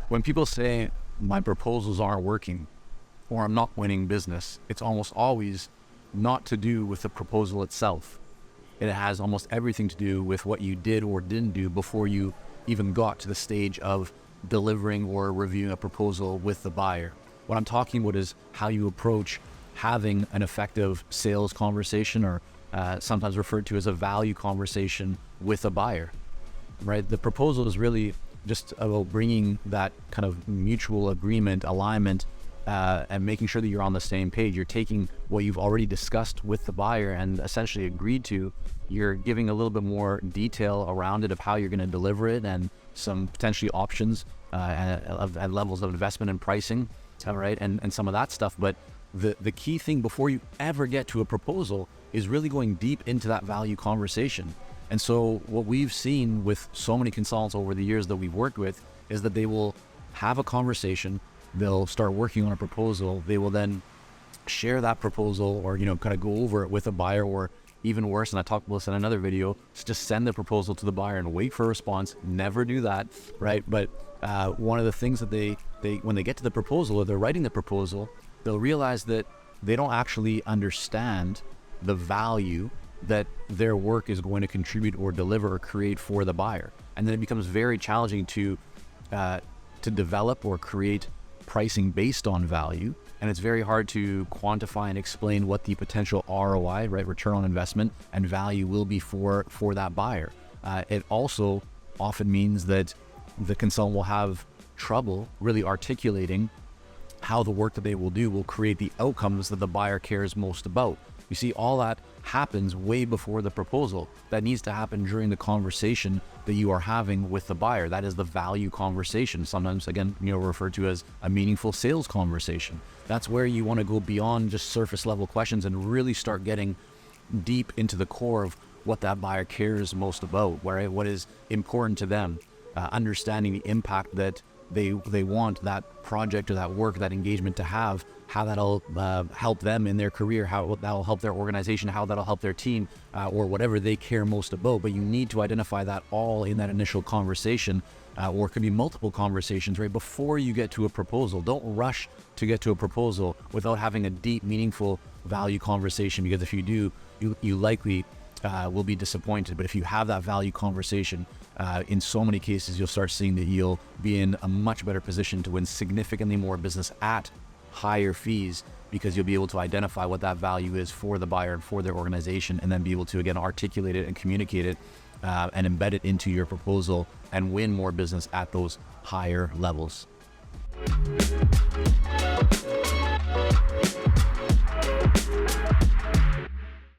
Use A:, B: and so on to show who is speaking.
A: When people say my proposals aren't working or I'm not winning business, it's almost always not to do with the proposal itself. It has almost everything to do with what you did or didn't do before you even got to the stage of delivering or reviewing a proposal with the buyer. What I'm talking about is how you approach having an effective sales conversation, or sometimes referred to as a value conversation with a buyer, right? The proposal is really just about bringing that kind of mutual agreement, alignment, and making sure that you're on the same page. You're taking what you've already discussed with the buyer and essentially agreed to. You're giving a little bit more detail around it of how you're going to deliver it and some potentially options and levels of investment and pricing, right? And some of that stuff. But the key thing before you ever get to a proposal is really going deep into that value conversation. And so what we've seen with so many consultants over the years that we've worked with is that they will have a conversation, they'll start working on a proposal, they will then share that proposal or, kind of go over it with a buyer, or even worse, and I talked about this in another video, just send the proposal to the buyer and wait for a response. Never do that, right? But one of the things that they when they get to the proposal or they're writing the proposal, they'll realize that they don't actually understand the value that their work is going to contribute or deliver or create for the buyer. And then it becomes very challenging to develop or create pricing based on value. And it's very hard to quantify and explain what the potential ROI, right, return on investment and value will be for that buyer. It also often means that the consultant will have trouble really articulating how the work that they will do will create the outcomes that the buyer cares most about. You see, all that happens way before the proposal. That needs to happen during the conversation that you are having with the buyer. That is the value conversation. Sometimes, again, referred to as a meaningful sales conversation. That's where you want to go beyond just surface level questions and really start getting deep into the core of what that buyer cares most about, right? What is important to them, understanding the impact that they want that project or that work, that engagement to have, how that'll help them in their career, how that'll help their organization, how that'll help their team, or whatever they care most about. But you need to identify that all in that initial conversation, or it could be multiple conversations, right, before you get to a proposal. Don't rush to get to a proposal without having a deep, meaningful value conversation, because if you do, you likely will be disappointed. But if you have that value conversation, in so many cases, you'll start seeing that you'll be in a much better position to win significantly more business at higher fees, because you'll be able to identify what that value is for the buyer and for their organization, and then be able to, again, articulate it and communicate it and embed it into your proposal and win more business at those higher levels.